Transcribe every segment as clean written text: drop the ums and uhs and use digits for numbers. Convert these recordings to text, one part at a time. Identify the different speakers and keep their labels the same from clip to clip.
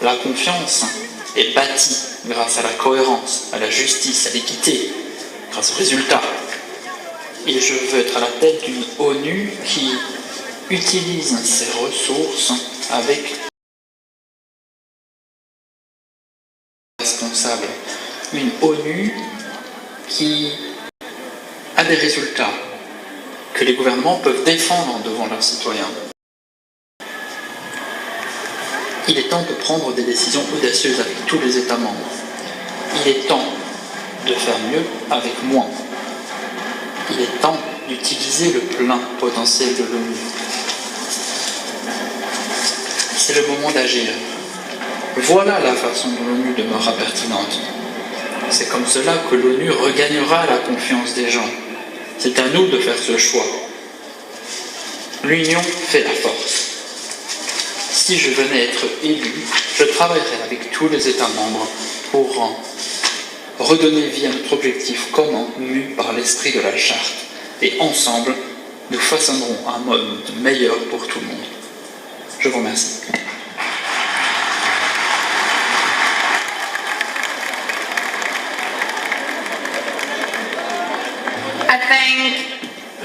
Speaker 1: La confiance est bâtie grâce à la cohérence, à la justice, à l'équité, grâce aux résultats. Et je veux être à la tête d'une ONU qui utilise ses ressources avec responsable. Une ONU qui a des résultats que les gouvernements peuvent défendre devant leurs citoyens. Il est temps de prendre des décisions audacieuses avec tous les États membres. Il est temps de faire mieux avec moins. Il est temps d'utiliser le plein potentiel de l'ONU. C'est le moment d'agir. Voilà la façon dont l'ONU demeurera pertinente. C'est comme cela que l'ONU regagnera la confiance des gens. C'est à nous de faire ce choix. L'union fait la force. Si je venais être élu, je travaillerais avec tous les États membres pour redonner vie à notre objectif commun mu par l'esprit de la charte. Et ensemble, nous façonnerons un monde meilleur pour tout le monde. Je vous remercie.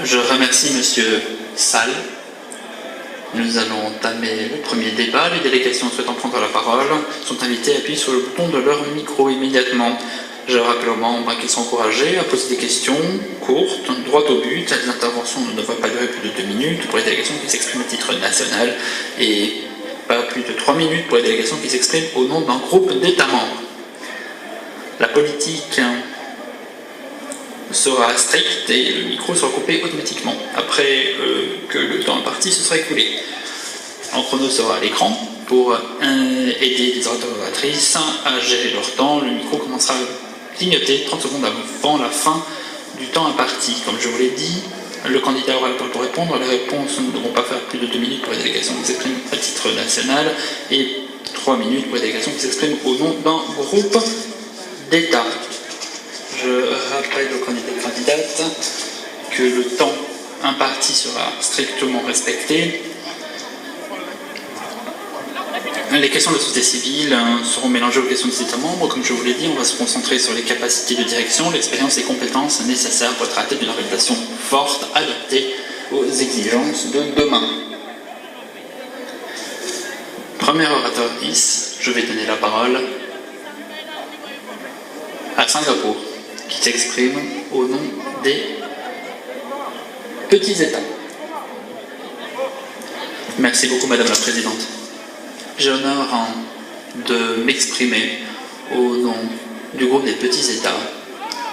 Speaker 1: Je remercie Monsieur Sall. Nous allons entamer le premier débat. Les délégations souhaitant prendre la parole sont invitées à appuyer sur le bouton de leur micro immédiatement. Je rappelle aux membres qu'ils sont encouragés à poser des questions courtes, droit au but. Les interventions ne devraient pas durer plus de 2 minutes pour les délégations qui s'expriment à titre national et pas plus de 3 minutes pour les délégations qui s'expriment au nom d'un groupe d'États membres. La politique sera stricte et le micro sera coupé automatiquement après que le temps imparti se sera écoulé. Un chrono sera à l'écran pour aider les orateurs et oratrices à gérer leur temps. Le micro commencera à clignoter 30 secondes avant la fin du temps imparti. Comme je vous l'ai dit, le candidat aura le temps pour répondre. Les réponses ne devront pas faire plus de 2 minutes pour les délégations qui s'expriment à titre national et 3 minutes pour les délégations qui s'expriment au nom d'un groupe d'État. Je rappelle aux candidats et candidates que le temps imparti sera strictement respecté. Les questions de la société civile seront mélangées aux questions des États membres. Comme je vous l'ai dit, on va se concentrer sur les capacités de direction, l'expérience et les compétences nécessaires pour être à la tête d'une organisation forte, adaptée aux exigences de demain. Premier orateur je vais donner la parole à Singapour, qui s'exprime au nom des petits États. Merci beaucoup, Madame la Présidente. J'ai l'honneur de m'exprimer au nom du groupe des petits États,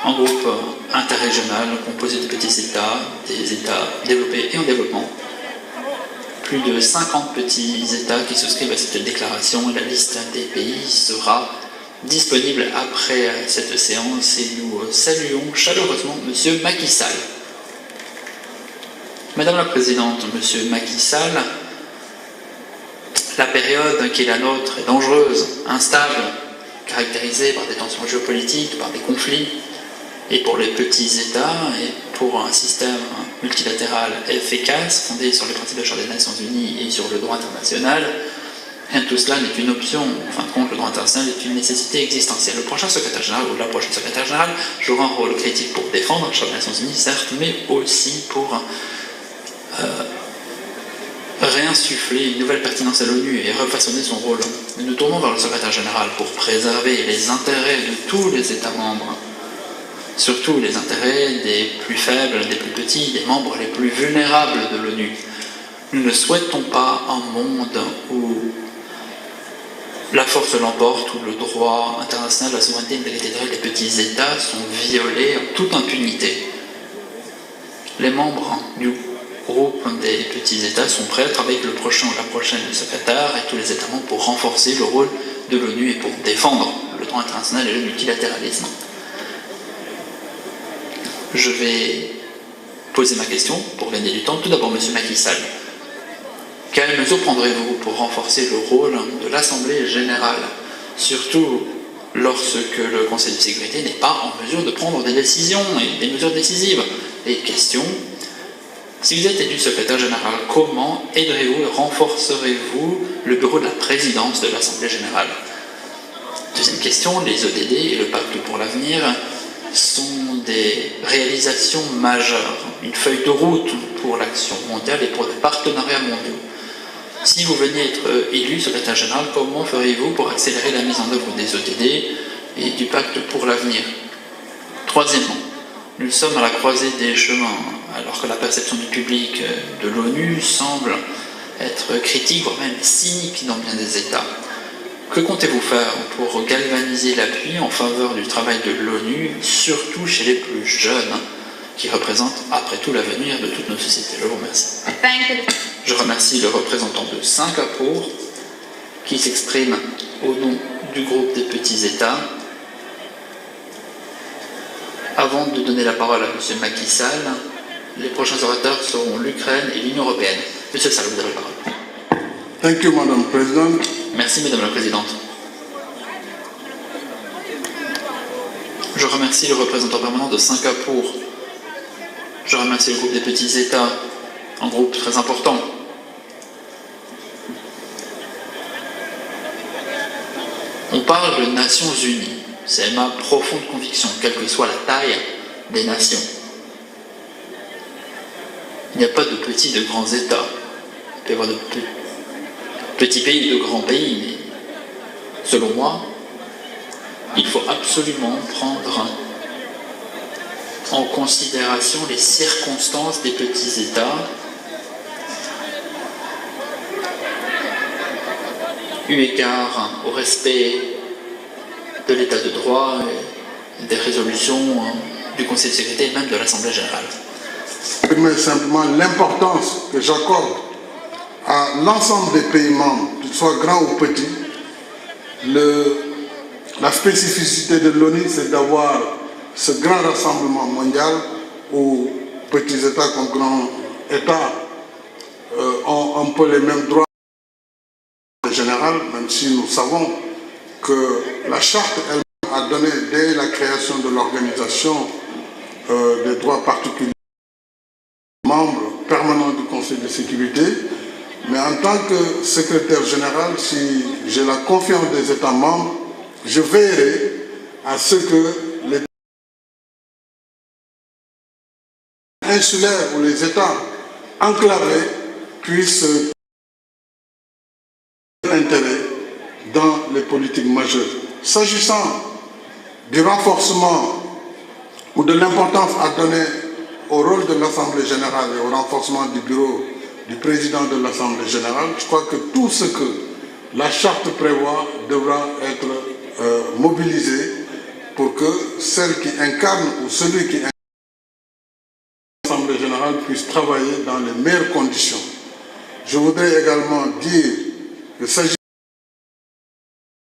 Speaker 1: un groupe interrégional composé de petits États, des États développés et en développement. Plus de 50 petits États qui souscrivent à cette déclaration et la liste des pays sera disponible après cette séance et nous saluons chaleureusement M. Macky Sall. Madame la Présidente, M. Macky Sall, la période qui est la nôtre est dangereuse, instable, caractérisée par des tensions géopolitiques, par des conflits, et pour les petits États et pour un système multilatéral efficace, fondé sur les principes de la Charte des Nations Unies et sur le droit international, rien de tout cela n'est une option. En fin de compte, le droit international est une nécessité existentielle. Le prochain secrétaire général ou la prochaine secrétaire générale jouera un rôle critique pour défendre la Charte des Nations Unies, certes, mais aussi pour réinsuffler une nouvelle pertinence à l'ONU et refaçonner son rôle. Nous nous tournons vers le secrétaire général pour préserver les intérêts de tous les États membres, surtout les intérêts des plus faibles, des plus petits, des membres les plus vulnérables de l'ONU. Nous ne souhaitons pas un monde où la force l'emporte, où le droit international, la souveraineté et l'intégrité territoriale des petits États sont violés en toute impunité. Les membres du groupe des petits États sont prêts à travailler avec le prochain ou la prochaine secrétaire et tous les États membres pour renforcer le rôle de l'ONU et pour défendre le droit international et le multilatéralisme. Je vais poser ma question pour gagner du temps. Tout d'abord, M. Macky Sall. Quelles mesures prendrez-vous pour renforcer le rôle de l'Assemblée générale, surtout lorsque le Conseil de sécurité n'est pas en mesure de prendre des décisions et des mesures décisives? Et question, si vous êtes élu secrétaire général, comment aiderez-vous et renforcerez-vous le bureau de la présidence de l'Assemblée générale. Deuxième question, les ODD et le pacte pour l'avenir sont des réalisations majeures, une feuille de route pour l'action mondiale et pour les partenariats mondiaux. Si vous veniez être élu secrétaire général, comment feriez-vous pour accélérer la mise en œuvre des ODD et du pacte pour l'avenir? Troisièmement, nous sommes à la croisée des chemins, alors que la perception du public de l'ONU semble être critique, voire même cynique dans bien des États. Que comptez-vous faire pour galvaniser l'appui en faveur du travail de l'ONU, surtout chez les plus jeunes, qui représentent après tout l'avenir de toutes nos sociétés? Je vous remercie. Je remercie le représentant de Singapour, qui s'exprime au nom du groupe des petits États. Avant de donner la parole à M. Macky Sall, les prochains orateurs seront l'Ukraine et l'Union européenne. Monsieur Sall, vous avez la parole.
Speaker 2: Thank you, Madam President.
Speaker 1: Merci, Madame la Présidente. Je remercie le représentant permanent de Singapour. Je remercie le groupe des petits États, un groupe très important. On parle de Nations Unies. C'est ma profonde conviction, quelle que soit la taille des nations. Il n'y a pas de petits, de grands États. Il peut y avoir de petits pays, de grands pays, mais selon moi, il faut absolument prendre en considération les circonstances des petits États, eu égard au respect de l'état de droit et des résolutions du Conseil de sécurité et même de l'Assemblée générale.
Speaker 2: Mais simplement l'importance que j'accorde à l'ensemble des pays membres, qu'ils soient grands ou petits. La spécificité de l'ONU, c'est d'avoir ce grand rassemblement mondial où petits États comme grands États ont un peu les mêmes droits en général, même si nous savons que la charte elle a donné dès la création de l'organisation des droits particuliers membres permanents du Conseil de sécurité. Mais en tant que secrétaire général, si j'ai la confiance des États membres, je veillerai à ce que les insulaires ou les États enclavés puissent intérêt dans les politiques majeures. S'agissant du renforcement ou de l'importance à donner au rôle de l'Assemblée générale et au renforcement du bureau du président de l'Assemblée générale, je crois que tout ce que la charte prévoit devra être mobilisé pour que celle qui incarne ou celui qui incarne l'Assemblée générale puisse travailler dans les meilleures conditions. Je voudrais également dire que s'agit